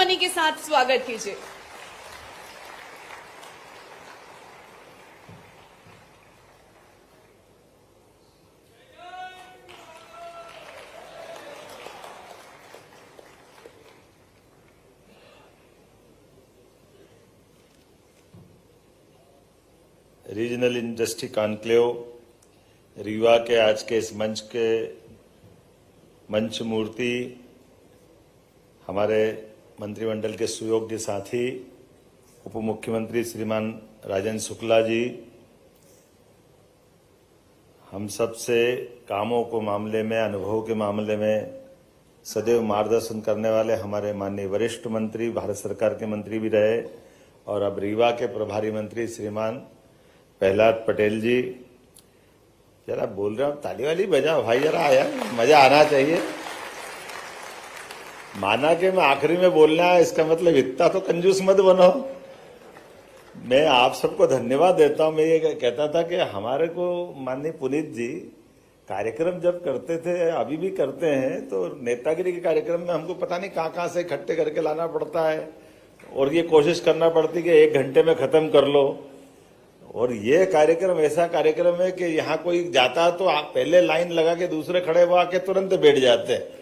ध्वनि के साथ स्वागत कीजिए। रीजनल इंडस्ट्री कॉन्क्लेव रीवा के आज के इस मंच मूर्ति हमारे मंत्रिमंडल के सुयोग्य साथी उप मुख्यमंत्री श्रीमान राजेंद्र शुक्ला जी, हम सब से कामों को मामले में, अनुभव के मामले में सदैव मार्गदर्शन करने वाले हमारे माननीय वरिष्ठ मंत्री, भारत सरकार के मंत्री भी रहे और अब रीवा के प्रभारी मंत्री श्रीमान प्रहलाद पटेल जी। जरा बोल रहे हो, ताली वाली बजाओ भाई, जरा आया मजा आना चाहिए। माना कि मैं आखिरी में बोलना है, इसका मतलब इतना तो कंजूस मत बनो। मैं आप सबको धन्यवाद देता हूं। मैं ये कहता था कि हमारे को माननीय पुनीत जी कार्यक्रम जब करते थे, अभी भी करते हैं, तो नेतागिरी के कार्यक्रम में हमको पता नहीं कहां से इकट्ठे करके लाना पड़ता है और ये कोशिश करना पड़ती कि 1 घंटे में खत्म कर लो। और ये कार्यक्रम ऐसा कार्यक्रम है कि यहाँ कोई जाता तो आप पहले लाइन लगा के दूसरे खड़े हुआ के तुरंत बैठ जाते हैं।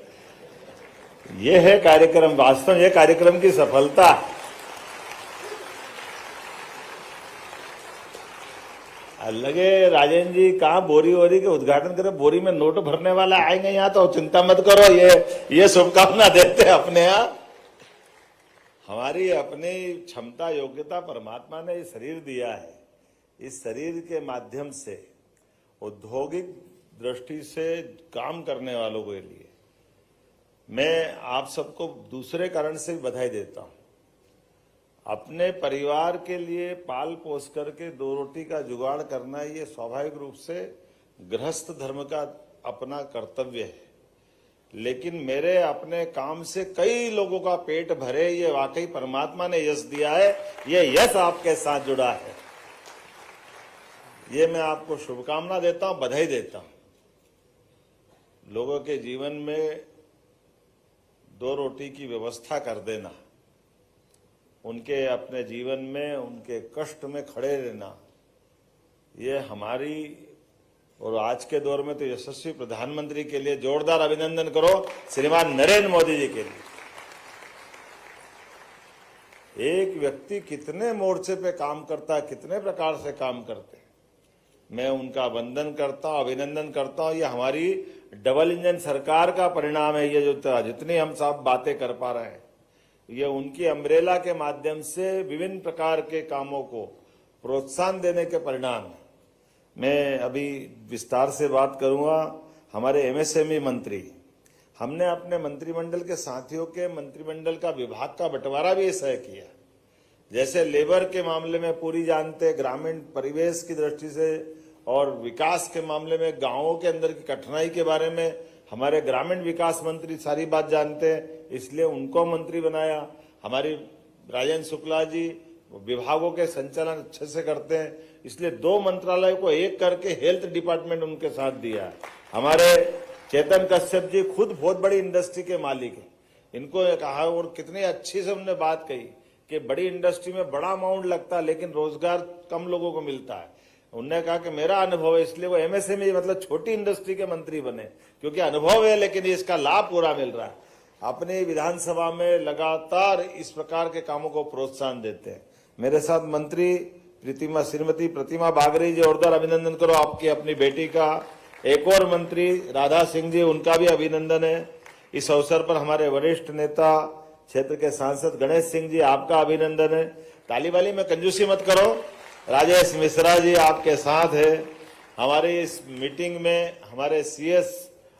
ये है कार्यक्रम, वास्तव ये कार्यक्रम की सफलता। लगे राजेंद्र जी कहाँ बोरी वोरी के उद्घाटन करे, बोरी में नोट भरने वाला आएंगे यहाँ, तो चिंता मत करो, ये शुभकामना देते हैं अपने यहाँ। हमारी अपनी क्षमता योग्यता परमात्मा ने ये शरीर दिया है, इस शरीर के माध्यम से औद्योगिक दृष्टि से काम करने वालों के लिए मैं आप सबको दूसरे कारण से बधाई देता हूं। अपने परिवार के लिए पाल पोस करके 2 रोटी का जुगाड़ करना, ये स्वाभाविक रूप से गृहस्थ धर्म का अपना कर्तव्य है। लेकिन मेरे अपने काम से कई लोगों का पेट भरे, ये वाकई परमात्मा ने यश दिया है, ये यश आपके साथ जुड़ा है। ये मैं आपको शुभकामना देता हूं, बधाई देता हूं। लोगों के जीवन में 2 रोटी की व्यवस्था कर देना, उनके अपने जीवन में उनके कष्ट में खड़े रहना, ये हमारी और आज के दौर में तो यशस्वी प्रधानमंत्री के लिए जोरदार अभिनंदन करो श्रीमान नरेंद्र मोदी जी के लिए। एक व्यक्ति कितने मोर्चे पे काम करता है, कितने प्रकार से काम करते हैं, मैं उनका वंदन करता हूं, अभिनंदन करता हूं। ये हमारी डबल इंजन सरकार का परिणाम है। ये जो जितनी हम सब बातें कर पा रहे हैं, ये उनकी अम्ब्रेला के माध्यम से विभिन्न प्रकार के कामों को प्रोत्साहन देने के परिणाम है। मैं अभी विस्तार से बात करूंगा। हमारे एमएसएमई मंत्री, हमने अपने मंत्रिमंडल के साथियों के मंत्रिमंडल का विभाग का बंटवारा भी ऐसा किया। जैसे लेबर के मामले में पूरी जानते, ग्रामीण परिवेश की दृष्टि से और विकास के मामले में गांवों के अंदर की कठिनाई के बारे में हमारे ग्रामीण विकास मंत्री सारी बात जानते हैं, इसलिए उनको मंत्री बनाया। हमारी राजेंद्र शुक्ला जी विभागों के संचालन अच्छे से करते हैं, इसलिए 2 मंत्रालय को एक करके हेल्थ डिपार्टमेंट उनके साथ दिया है। हमारे चेतन कश्यप जी खुद बहुत बड़ी इंडस्ट्री के मालिक हैं, इनको कहा और कितनी अच्छी से उन्होंने बात कही कि बड़ी इंडस्ट्री में बड़ा अमाउंट लगता है लेकिन रोजगार कम लोगों को मिलता है। उन्होंने कहा कि मेरा अनुभव है, इसलिए वो एमएसएमई मतलब छोटी इंडस्ट्री के मंत्री बने, क्योंकि अनुभव है लेकिन इसका लाभ पूरा मिल रहा है। अपनी विधानसभा में लगातार इस प्रकार के कामों को प्रोत्साहन देते हैं। मेरे साथ मंत्री श्रीमती प्रतिमा बागरी जी, जोरदार अभिनंदन करो आपकी अपनी बेटी का। एक और मंत्री राधा सिंह जी, उनका भी अभिनंदन है। इस अवसर पर हमारे वरिष्ठ नेता क्षेत्र के सांसद गणेश सिंह जी, आपका अभिनंदन है। ताली वाली में कंजूसी मत करो। राजेश मिश्रा जी आपके साथ है। हमारी इस मीटिंग में हमारे सीएस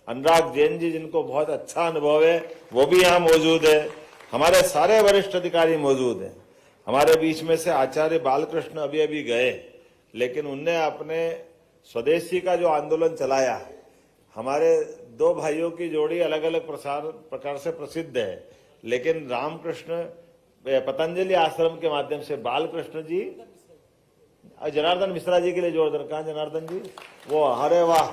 अनुराग जैन जी, जिनको बहुत अच्छा अनुभव है, वो भी यहाँ मौजूद है। हमारे सारे वरिष्ठ अधिकारी मौजूद हैं। हमारे बीच में से आचार्य बालकृष्ण अभी गए, लेकिन उनने अपने स्वदेशी का जो आंदोलन चलाया है, हमारे 2 भाइयों की जोड़ी अलग अलग प्रकार से प्रसिद्ध है, लेकिन रामकृष्ण पतंजलि आश्रम के माध्यम से बालकृष्ण जी और जनार्दन मिश्रा जी के लिए जोरदार। कहाँ जनार्दन जी? वो, अरे वाह,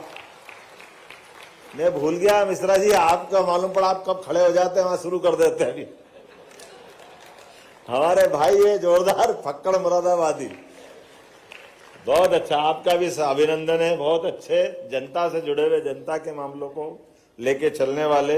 मैं भूल गया मिश्रा जी, आपका मालूम पड़ा आप कब खड़े हो जाते हैं, वहां शुरू कर देते हैं अभी। हमारे भाई ये जोरदार फक्कड़ मुरादाबादी, बहुत अच्छा, आपका भी अभिनंदन है। बहुत अच्छे जनता से जुड़े हुए, जनता के मामलों को लेके चलने वाले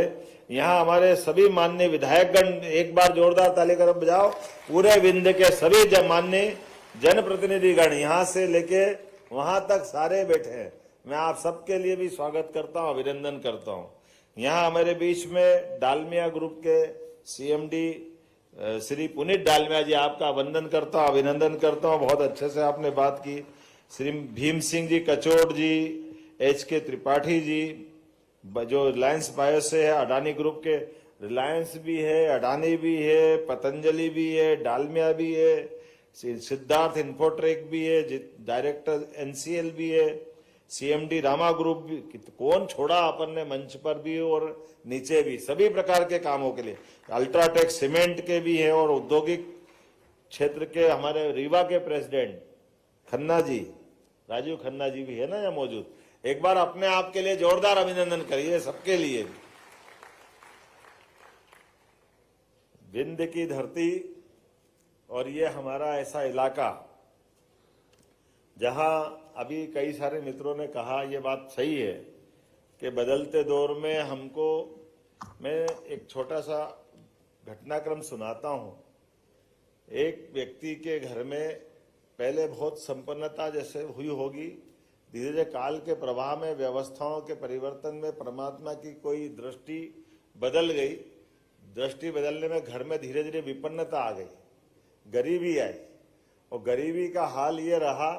यहाँ हमारे सभी माननीय विधायकगण, एक बार जोरदार ताली कर बजाओ। पूरे विंध्य के सभी माननीय जनप्रतिनिधिगण यहाँ से लेके वहां तक सारे बैठे हैं। मैं आप सबके लिए भी स्वागत करता हूँ, अभिनंदन करता हूँ। यहाँ हमारे बीच में डालमिया ग्रुप के सीएमडी श्री पुनीत डालमिया जी, आपका वंदन करता हूँ, अभिनंदन करता हूँ। बहुत अच्छे से आपने बात की। श्री भीम सिंह जी कचोट जी, HK त्रिपाठी जी, जो रिलायंस बायो से है, अडानी ग्रुप के, रिलायंस भी है, अडानी भी है, पतंजलि भी है, डालमिया भी है, सिद्धार्थ इन्फोट्रेक भी है, डायरेक्टर NCL भी है, CMD रामा ग्रुप भी, कौन छोड़ा अपन ने मंच पर भी और नीचे भी, सभी प्रकार के कामों के लिए। अल्ट्राटेक सीमेंट के भी है और औद्योगिक क्षेत्र के हमारे रीवा के प्रेसिडेंट खन्ना जी, राजीव खन्ना जी भी है ना यहाँ मौजूद। एक बार अपने आप के लिए जोरदार अभिनंदन करिए, सबके लिए। विंध्य की धरती और ये हमारा ऐसा इलाका जहां अभी कई सारे मित्रों ने कहा, ये बात सही है कि बदलते दौर में हमको, मैं एक छोटा सा घटनाक्रम सुनाता हूं। एक व्यक्ति के घर में पहले बहुत संपन्नता जैसे हुई होगी, धीरे धीरे काल के प्रवाह में, व्यवस्थाओं के परिवर्तन में परमात्मा की कोई दृष्टि बदल गई। दृष्टि बदलने में घर में धीरे धीरे विपन्नता आ गई, गरीबी आई, और गरीबी का हाल ये रहा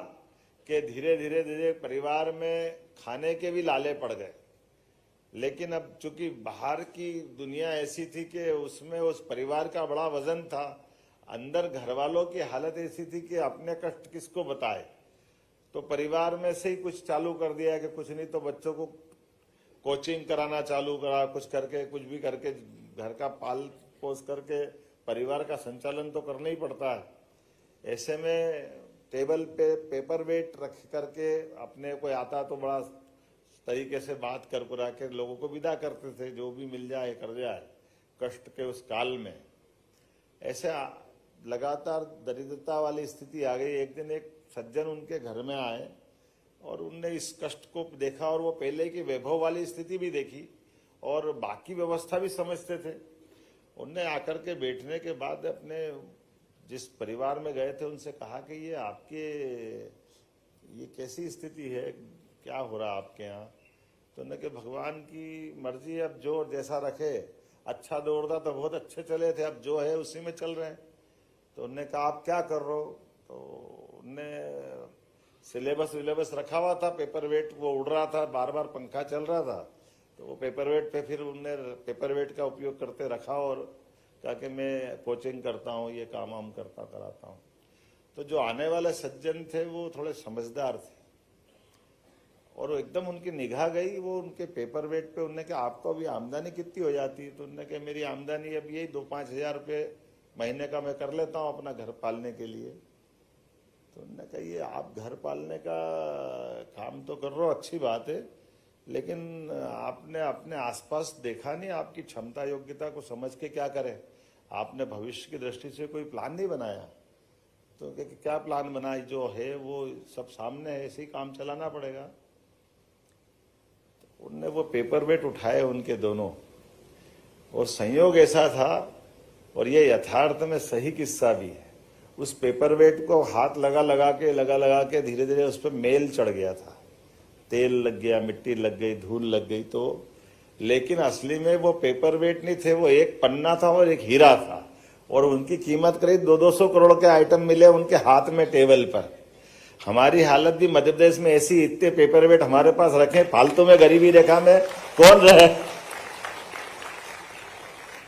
कि धीरे धीरे धीरे परिवार में खाने के भी लाले पड़ गए। लेकिन अब चूंकि बाहर की दुनिया ऐसी थी कि उसमें उस परिवार का बड़ा वजन था, अंदर घर वालों की हालत ऐसी थी कि अपने कष्ट किसको बताए। तो परिवार में से ही कुछ चालू कर दिया कि कुछ नहीं तो बच्चों को कोचिंग कराना चालू करा, कुछ करके, कुछ भी करके घर का पाल पोस करके परिवार का संचालन तो करना ही पड़ता है। ऐसे में टेबल पे पेपर वेट रख करके अपने कोई आता तो बड़ा तरीके से बात कर करा के लोगों को विदा करते थे, जो भी मिल जाए कर जाए कष्ट के उस काल में। ऐसे लगातार दरिद्रता वाली स्थिति आ गई। एक दिन एक सज्जन उनके घर में आए और उनने इस कष्ट को देखा, और वो पहले की वैभव वाली स्थिति भी देखी और बाकी व्यवस्था भी समझते थे। उनने आकर के बैठने के बाद अपने जिस परिवार में गए थे उनसे कहा कि ये आपके, ये कैसी स्थिति है, क्या हो रहा आपके यहाँ? तो उन्होंने कहा भगवान की मर्जी, अब जो जैसा रखे। अच्छा दौड़ता तो बहुत अच्छे चले थे, अब जो है उसी में चल रहे हैं। तो उन्होंने कहा आप क्या कर रहे हो? तो उनने सिलेबस रखा हुआ था, पेपर वेट वो उड़ रहा था, बार बार पंखा चल रहा था, तो वो पेपर वेट पे फिर उनने पेपर वेट का उपयोग करते रखा और कहा कि मैं कोचिंग करता हूँ, ये काम वाम कराता हूँ। तो जो आने वाले सज्जन थे वो थोड़े समझदार थे और एकदम उनकी निगाह गई वो उनके पेपर वेट पे। उन्होंने कहा आपको अभी आमदनी कितनी हो जाती है? तो उन्होंने कहा मेरी आमदनी अब यही 2-5 हज़ार रुपये महीने का मैं कर लेता हूँ अपना घर पालने के लिए। तो उन्होंने कहा ये आप घर पालने का काम तो कर रहे हो, अच्छी बात है, लेकिन आपने अपने आसपास देखा नहीं, आपकी क्षमता योग्यता को समझ के क्या करें? आपने भविष्य की दृष्टि से कोई प्लान नहीं बनाया? तो क्या प्लान बनाई? जो है वो सब सामने है, ऐसे ही काम चलाना पड़ेगा। तो उनने वो पेपर वेट उठाए उनके दोनों, और संयोग ऐसा था, और ये यथार्थ में सही किस्सा भी है, उस पेपर वेट को हाथ लगा के धीरे धीरे उस पर मेल चढ़ गया था, तेल लग गया, मिट्टी लग गई, धूल लग गई। तो लेकिन असली में वो पेपर वेट नहीं थे, वो एक पन्ना था और एक हीरा था, और उनकी कीमत करीब 200 करोड़ के आइटम मिले उनके हाथ में टेबल पर। हमारी हालत भी मध्य प्रदेश में ऐसी, इतने पेपर वेट हमारे पास रखे, फालतू में गरीबी रेखा में कौन रहे?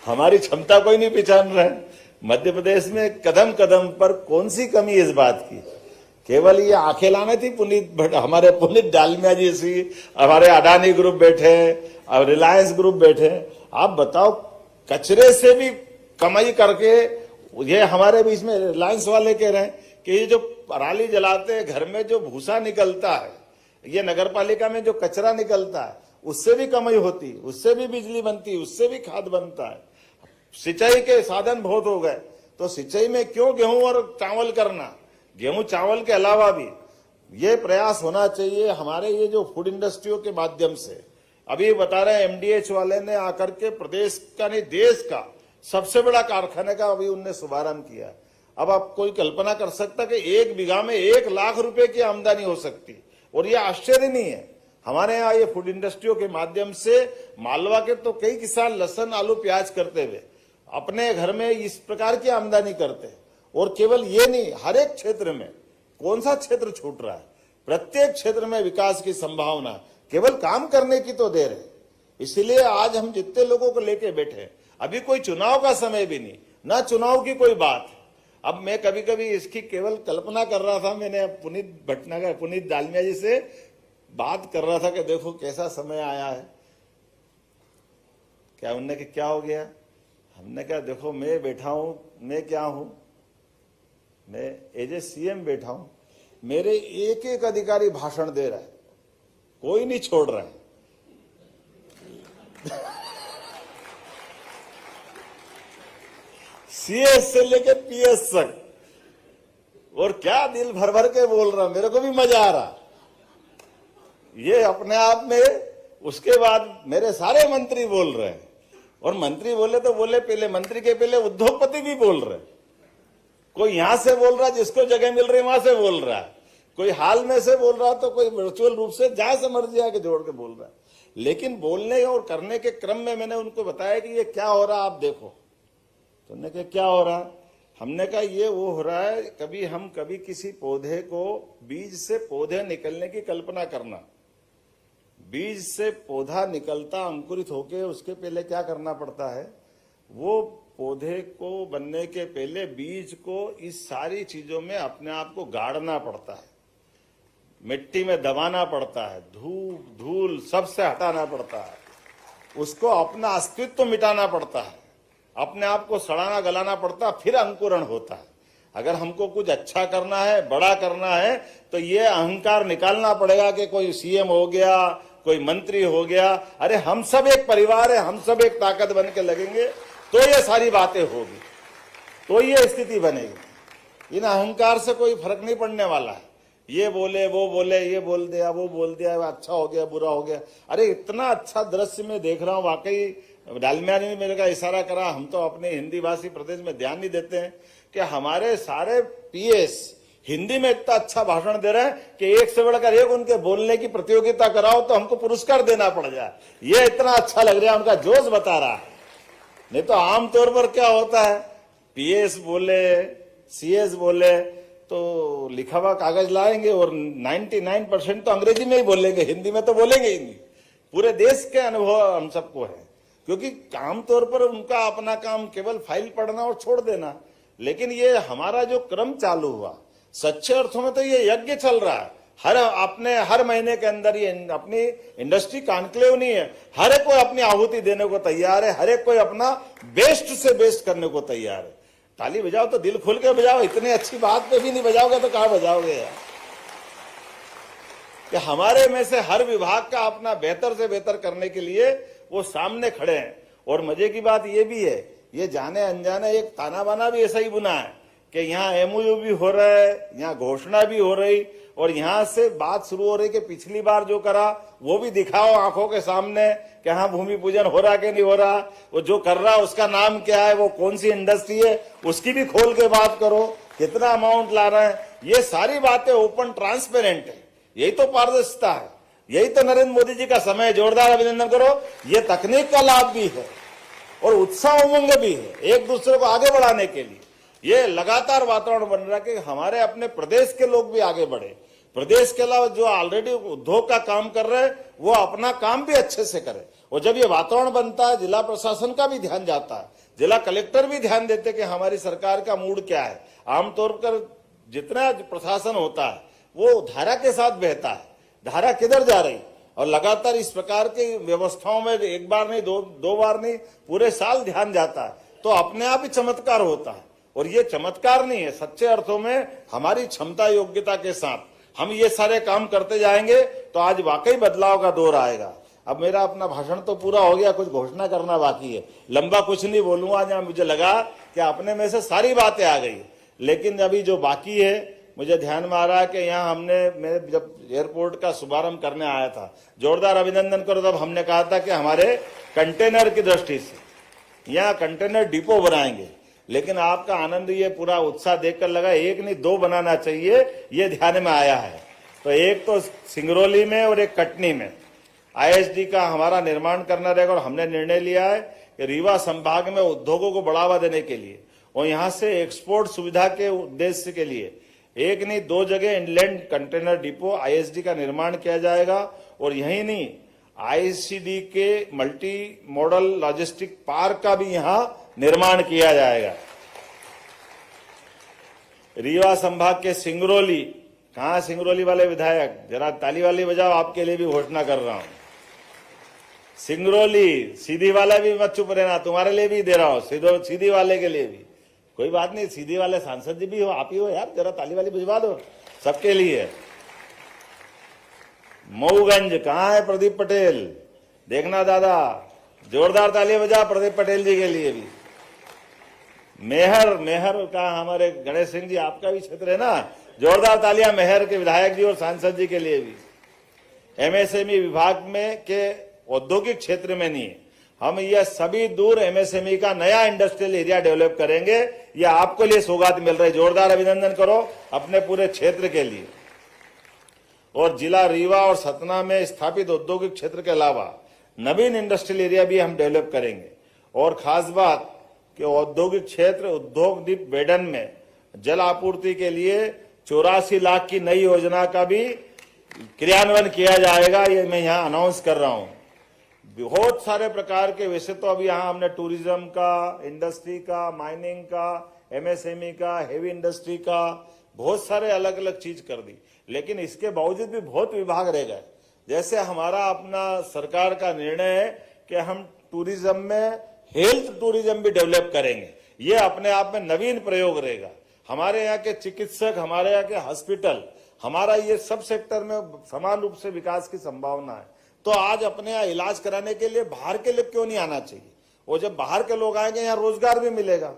हमारी क्षमता कोई नहीं पहचान रहे। मध्य प्रदेश में कदम कदम पर कौन सी कमी इस बात की? केवल ये आंखें लाने थी हमारे पुनीत डालमिया जी सी, हमारे अडानी ग्रुप बैठे, अब रिलायंस ग्रुप बैठे। आप बताओ, कचरे से भी कमाई करके, ये हमारे बीच में रिलायंस वाले कह रहे हैं कि ये जो पराली जलाते हैं, घर में जो भूसा निकलता है, ये नगर पालिका में जो कचरा निकलता है, उससे भी कमाई होती, उससे भी बिजली बनती, उससे भी खाद बनता है। सिंचाई के साधन बहुत हो गए, तो सिंचाई में क्यों गेहूं और चावल करना? गेहूं चावल के अलावा भी ये प्रयास होना चाहिए हमारे ये जो फूड इंडस्ट्रियों के माध्यम से। अभी बता रहे हैं एमडीएच वाले ने आकर के प्रदेश का नहीं देश का सबसे बड़ा कारखाने का अभी उनने शुभारंभ किया। अब आप कोई कल्पना कर सकता कि 1 बीघा में 1 लाख रुपए की आमदनी हो सकती, और ये आश्चर्य नहीं है। हमारे यहाँ ये फूड इंडस्ट्रियों के माध्यम से मालवा के तो कई किसान लहसुन आलू प्याज करते हुए अपने घर में इस प्रकार की आमदनी करते हैं। और केवल ये नहीं, हर एक क्षेत्र में कौन सा क्षेत्र छूट रहा है? प्रत्येक क्षेत्र में विकास की संभावना, केवल काम करने की तो देर है। इसलिए आज हम जितने लोगों को लेके बैठे, अभी कोई चुनाव का समय भी नहीं, ना चुनाव की कोई बात। अब मैं कभी कभी इसकी केवल कल्पना कर रहा था, मैंने पुनीत दालमिया जी से बात कर रहा था कि देखो कैसा समय आया है। क्या उनने कि क्या हो गया? हमने कहा देखो मैं बैठा हूं, मैं क्या हूं, मैं एज ए सीएम बैठा हूं, मेरे एक एक अधिकारी भाषण दे रहा है, कोई नहीं छोड़ रहा है। सीएस से लेके पीएस तक, और क्या दिल भर भर के बोल रहा, मेरे को भी मजा आ रहा ये अपने आप में। उसके बाद मेरे सारे मंत्री बोल रहे हैं, और मंत्री बोले तो बोले, पहले मंत्री के पहले उद्योगपति भी बोल रहे। कोई यहां से बोल रहा, जिसको जगह मिल रही वहां से बोल रहा है, कोई हाल में से बोल रहा, तो कोई वर्चुअल रूप से जहां से मर्जी आके जोड़ के बोल रहा है। लेकिन बोलने और करने के क्रम में मैंने उनको बताया कि ये क्या हो रहा आप देखो। तो उन्होंने कहा क्या हो रहा? हमने कहा ये वो हो रहा है, कभी किसी पौधे को बीज से पौधे निकलने की कल्पना करना। बीज से पौधा निकलता, अंकुरित होके उसके पहले क्या करना पड़ता है? वो पौधे को बनने के पहले बीज को इस सारी चीजों में अपने आप को गाड़ना पड़ता है, मिट्टी में दबाना पड़ता है, धूप धूल सबसे हटाना पड़ता है, उसको अपना अस्तित्व मिटाना पड़ता है, अपने आप को सड़ाना गलाना पड़ता है, फिर अंकुरण होता है। अगर हमको कुछ अच्छा करना है, बड़ा करना है, तो ये अहंकार निकालना पड़ेगा कि कोई सीएम हो गया, कोई मंत्री हो गया। अरे हम सब एक परिवार है, हम सब एक ताकत बन के लगेंगे तो ये सारी बातें होगी, तो ये स्थिति बनेगी। इन अहंकार से कोई फर्क नहीं पड़ने वाला है। ये बोले वो बोले, ये बोल दिया वो बोल दिया, अच्छा हो गया बुरा हो गया। अरे इतना अच्छा दृश्य में देख रहा हूं, वाकई डालमिया ने मेरे का इशारा करा। हम तो अपने हिंदी भाषी प्रदेश में ध्यान नहीं देते हैं कि हमारे सारे पीएस हिंदी में इतना अच्छा भाषण दे रहे हैं कि एक से बढ़कर एक उनके बोलने की प्रतियोगिता कराओ तो हमको पुरस्कार देना पड़ जाए। ये इतना अच्छा लग रहा है, उनका जोश बता रहा है। नहीं तो आमतौर पर क्या होता है, पीएस बोले सीएस बोले तो लिखा हुआ कागज लाएंगे और 99% तो अंग्रेजी में ही बोलेंगे, हिंदी में तो बोलेंगे ही नहीं। पूरे देश के अनुभव हम सबको है, क्योंकि आमतौर पर उनका अपना काम केवल फाइल पढ़ना और छोड़ देना। लेकिन ये हमारा जो क्रम चालू हुआ, सच्चे अर्थों में तो ये यज्ञ चल रहा है। हर महीने के अंदर ये अपनी इंडस्ट्री कॉन्क्लेव नहीं है, हर एक कोई अपनी आहुति देने को तैयार है, हर एक कोई अपना बेस्ट से बेस्ट करने को तैयार है। ताली बजाओ तो दिल खोल के बजाओ, इतनी अच्छी बात पे भी नहीं बजाओगे तो कहां बजाओगे यार। कि हमारे में से हर विभाग का अपना बेहतर से बेहतर करने के लिए वो सामने खड़े हैं। और मजे की बात ये भी है, ये जाने अनजाने एक ताना बाना भी ऐसा ही बुना है कि यहाँ एमओयू भी हो रहा है, यहाँ घोषणा भी हो रही, और यहाँ से बात शुरू हो रही कि पिछली बार जो करा वो भी दिखाओ आंखों के सामने कि हाँ भूमि पूजन हो रहा कि नहीं हो रहा, वो जो कर रहा उसका नाम क्या है, वो कौन सी इंडस्ट्री है, उसकी भी खोल के बात करो, कितना अमाउंट ला रहे हैं। ये सारी बातें ओपन ट्रांसपेरेंट है, यही तो पारदर्शिता है, यही तो नरेंद्र मोदी जी का समय। जोरदार अभिनंदन करो। ये तकनीक का लाभ भी है और उत्साह उमंग भी है एक दूसरे को आगे बढ़ाने के लिए। ये लगातार वातावरण बन रहा है कि हमारे अपने प्रदेश के लोग भी आगे बढ़े, प्रदेश के अलावा जो ऑलरेडी उद्योग का काम कर रहे हैं वो अपना काम भी अच्छे से करे। और जब ये वातावरण बनता है, जिला प्रशासन का भी ध्यान जाता है, जिला कलेक्टर भी ध्यान देते कि हमारी सरकार का मूड क्या है। आमतौर पर जितना प्रशासन होता है वो धारा के साथ बहता है, धारा किधर जा रही, और लगातार इस प्रकार की व्यवस्थाओं में एक बार नहीं दो बार नहीं पूरे साल ध्यान जाता है, तो अपने आप ही चमत्कार होता है। और ये चमत्कार नहीं है, सच्चे अर्थों में हमारी क्षमता योग्यता के साथ हम ये सारे काम करते जाएंगे तो आज वाकई बदलाव का दौर आएगा। अब मेरा अपना भाषण तो पूरा हो गया, कुछ घोषणा करना बाकी है। लंबा कुछ नहीं बोलूंगा, जहां मुझे लगा कि अपने में से सारी बातें आ गई, लेकिन अभी जो बाकी है, मुझे ध्यान में आ रहा है कि यहाँ मैं जब एयरपोर्ट का शुभारंभ करने आया था, जोरदार अभिनंदन करो, तब हमने कहा था कि हमारे कंटेनर की दृष्टि से यहाँ कंटेनर डिपो बनाएंगे, लेकिन आपका आनंद, ये पूरा उत्साह देखकर लगा एक नहीं दो बनाना चाहिए, ये ध्यान में आया है। तो एक तो सिंगरौली में और एक कटनी में आईएसडी का हमारा निर्माण करना रहेगा, और हमने निर्णय लिया है कि रीवा संभाग में उद्योगों को बढ़ावा देने के लिए और यहाँ से एक्सपोर्ट सुविधा के उद्देश्य के लिए एक नहीं दो जगह इनलैंड कंटेनर डिपो आईएसडी का निर्माण किया जाएगा। और यही नहीं, आईसीडी के मल्टी मॉडल लॉजिस्टिक पार्क का भी यहाँ निर्माण किया जाएगा। रीवा संभाग के सिंगरौली, कहां सिंगरौली वाले विधायक, जरा ताली वाली बजाओ, आपके लिए भी घोषणा कर रहा हूं। सिंगरौली सीधी वाला भी मत चुप रहना, तुम्हारे लिए भी दे रहा हूं, सीधी वाले के लिए भी। कोई बात नहीं, सीधी वाले सांसद जी भी हो, आप ही हो यार, जरा ताली वाली बजवा दो, सबके लिए। मऊगंज, कहां है प्रदीप पटेल, देखना दादा, जोरदार ताली बजा प्रदीप पटेल जी के लिए भी। मेहर का हमारे गणेश सिंह जी, आपका भी क्षेत्र है ना, जोरदार तालियां मेहर के विधायक जी और सांसद जी के लिए भी। एमएसएमई विभाग में के औद्योगिक क्षेत्र में नहीं, हम यह सभी दूर एमएसएमई का नया इंडस्ट्रियल एरिया डेवलप करेंगे, यह आपके लिए सौगात मिल रही है, जोरदार अभिनंदन करो अपने पूरे क्षेत्र के लिए। और जिला रीवा और सतना में स्थापित औद्योगिक क्षेत्र के अलावा नवीन इंडस्ट्रियल एरिया भी हम डेवलप करेंगे। और खास बात कि औद्योगिक क्षेत्र उद्योग द्वीप बेडन में जल आपूर्ति के लिए 84 लाख की नई योजना का भी क्रियान्वयन किया जाएगा, ये मैं यहाँ अनाउंस कर रहा हूँ। बहुत सारे प्रकार के वैसे तो अभी यहाँ हमने टूरिज्म का, इंडस्ट्री का, माइनिंग का, एमएसएमई का, हेवी इंडस्ट्री का, बहुत सारे अलग अलग चीज कर दी, लेकिन इसके बावजूद भी बहुत विभाग रह गए। जैसे हमारा अपना सरकार का निर्णय है कि हम टूरिज्म में हेल्थ टूरिज्म भी डेवलप करेंगे, ये अपने आप में नवीन प्रयोग रहेगा। हमारे यहाँ के चिकित्सक, हमारे यहाँ के हॉस्पिटल, हमारा ये सब सेक्टर में समान रूप से विकास की संभावना है। तो आज अपने यहाँ इलाज कराने के लिए बाहर के लिए क्यों नहीं आना चाहिए, और जब बाहर के लोग आएंगे यहाँ रोजगार भी मिलेगा,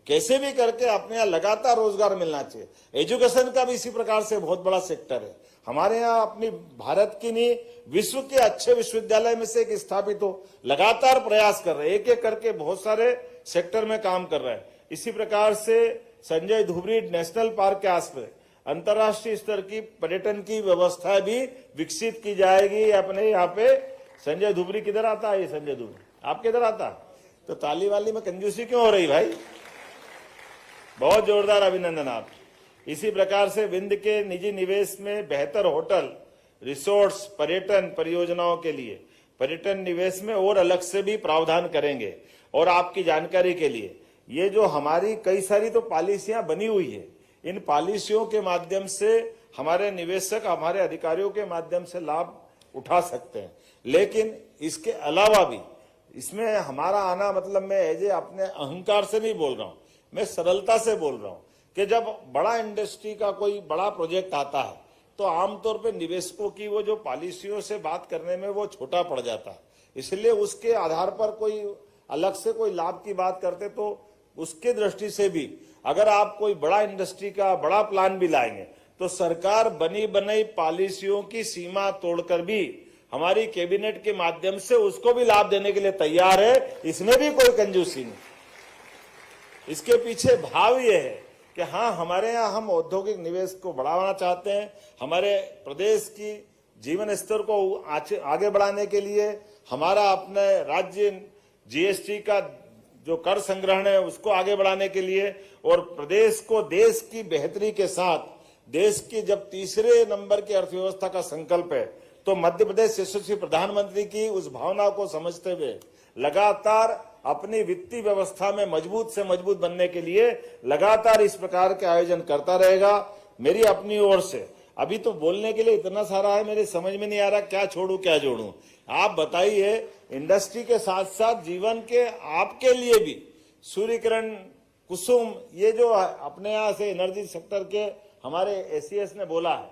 कैसे भी करके अपने यहाँ लगातार रोजगार मिलना चाहिए। एजुकेशन का भी इसी प्रकार से बहुत बड़ा सेक्टर है। हमारे यहाँ अपनी भारत की नहीं, विश्व के अच्छे विश्वविद्यालय में से एक स्थापित हो, लगातार प्रयास कर रहे हैं, एक एक करके बहुत सारे सेक्टर में काम कर रहे हैं। इसी प्रकार से संजय धुबरी नेशनल पार्क के आसपास अंतर्राष्ट्रीय स्तर की पर्यटन की व्यवस्था भी विकसित की जाएगी। अपने यहाँ पे संजय धुबरी किधर आता है, ये संजय धुबरी आप किधर आता, तो ताली वाली में कंजूसी क्यों हो रही भाई, बहुत जोरदार अभिनंदन आप। इसी प्रकार से विंध्य के निजी निवेश में बेहतर होटल, रिसोर्ट्स, पर्यटन परियोजनाओं के लिए पर्यटन निवेश में और अलग से भी प्रावधान करेंगे। और आपकी जानकारी के लिए, ये जो हमारी कई सारी तो पॉलिसियां बनी हुई है, इन पॉलिसियों के माध्यम से हमारे निवेशक, हमारे अधिकारियों के माध्यम से लाभ उठा सकते हैं। लेकिन इसके अलावा भी इसमें हमारा आना, मतलब मैं एज अपने अहंकार से नहीं बोल रहा हूं, मैं सरलता से बोल रहा हूं कि जब बड़ा इंडस्ट्री का कोई बड़ा प्रोजेक्ट आता है तो आमतौर पे निवेशकों की वो जो पॉलिसियों से बात करने में वो छोटा पड़ जाता है। इसलिए उसके आधार पर कोई अलग से कोई लाभ की बात करते, तो उसके दृष्टि से भी अगर आप कोई बड़ा इंडस्ट्री का बड़ा प्लान भी लाएंगे तो सरकार बनी बनाई पॉलिसियों की सीमा तोड़कर भी हमारी कैबिनेट के माध्यम से उसको भी लाभ देने के लिए तैयार है। इसमें भी कोई कंजूसी नहीं। इसके पीछे भाव ये है कि हाँ, हमारे यहाँ हम औद्योगिक निवेश को बढ़ाना चाहते हैं, हमारे प्रदेश की जीवन स्तर को आगे बढ़ाने के लिए, हमारा अपने राज्य जीएसटी का जो कर संग्रहण है उसको आगे बढ़ाने के लिए, और प्रदेश को देश की बेहतरी के साथ, देश की जब तीसरे नंबर की अर्थव्यवस्था का संकल्प है, तो मध्य प्रदेश यशस्वी प्रधानमंत्री की उस भावना को समझते हुए लगातार अपनी वित्तीय व्यवस्था में मजबूत से मजबूत बनने के लिए लगातार इस प्रकार के आयोजन करता रहेगा। मेरी अपनी ओर से अभी तो बोलने के लिए इतना सारा है, मेरे समझ में नहीं आ रहा क्या छोड़ू क्या जोड़ू। आप बताइए, इंडस्ट्री के साथ साथ जीवन के आपके लिए भी सूर्य किरण, कुसुम, ये जो अपने यहाँ से एनर्जी सेक्टर के हमारे एसीएस ने बोला है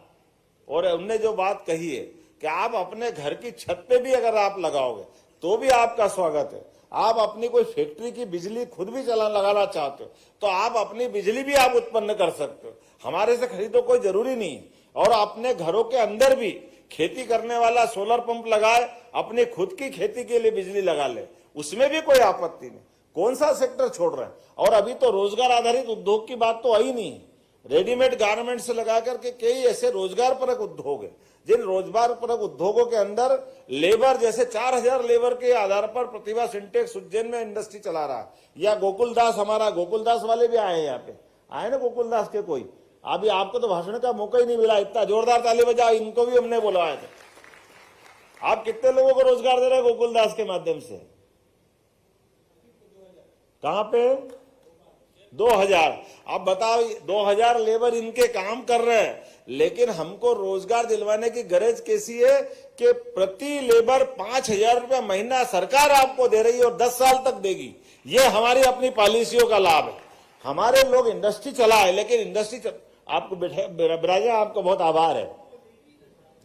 और उनने जो बात कही है कि आप अपने घर की छत पे भी अगर आप लगाओगे तो भी आपका स्वागत है। आप अपनी कोई फैक्ट्री की बिजली खुद भी लगाना चाहते हो तो आप अपनी बिजली भी आप उत्पन्न कर सकते हो, हमारे से खरीदो कोई जरूरी नहीं है। और अपने घरों के अंदर भी खेती करने वाला सोलर पंप लगाए, अपनी खुद की खेती के लिए बिजली लगा ले, उसमें भी कोई आपत्ति नहीं। कौन सा सेक्टर छोड़ रहे हैं? और अभी तो रोजगार आधारित उद्योग की बात तो आई नहीं है। रेडीमेड गारमेंट से लगा करके कई ऐसे रोजगार परक उद्योग है जिन रोजगार परक उद्योगों के अंदर लेबर, जैसे 4000 लेबर के आधार पर प्रतिभा सिंटेक्स उज्जैन में इंडस्ट्री चला रहा है, या गोकुलदास, हमारा गोकुलदास वाले भी आए हैं, यहाँ पे आए ना गोकुलदास के कोई। अभी आपको तो भाषण का मौका ही नहीं मिला, इतना जोरदार ताली बजाओ, इनको भी हमने बुलवाया था। आप कितने लोगों को रोजगार दे रहे हैं गोकुलदास के माध्यम से? कहां पे? 2000। अब बताओ, 2000 लेबर इनके काम कर रहे हैं, लेकिन हमको रोजगार दिलवाने की गरज कैसी है कि प्रति लेबर 5000 रुपया महीना सरकार आपको दे रही है और 10 साल तक देगी। ये हमारी अपनी पॉलिसियों का लाभ है। हमारे लोग इंडस्ट्री चलाए, लेकिन इंडस्ट्री आपको बिराजा, आपको बहुत आभार है।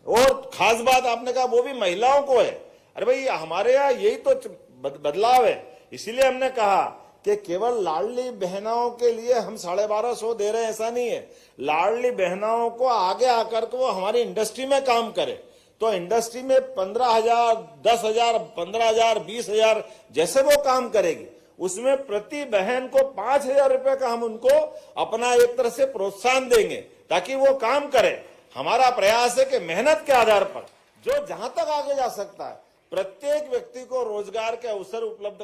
और खास बात आपने कहा वो भी महिलाओं को है। अरे भाई, हमारे यहाँ यही तो बदलाव है। इसीलिए हमने कहा कि केवल लाडली बहनों के लिए हम 1250 दे रहे हैं, ऐसा नहीं है। लाडली बहनों को आगे आकर के वो हमारी इंडस्ट्री में काम करे, तो इंडस्ट्री में 15,000, 10,000, 15,000, 20,000 जैसे वो काम करेगी, उसमें प्रति बहन को 5,000 रुपए का हम उनको अपना एक तरह से प्रोत्साहन देंगे ताकि वो काम करे। हमारा प्रयास है कि मेहनत के आधार पर जो जहां तक आगे जा सकता है, प्रत्येक व्यक्ति को रोजगार के अवसर उपलब्ध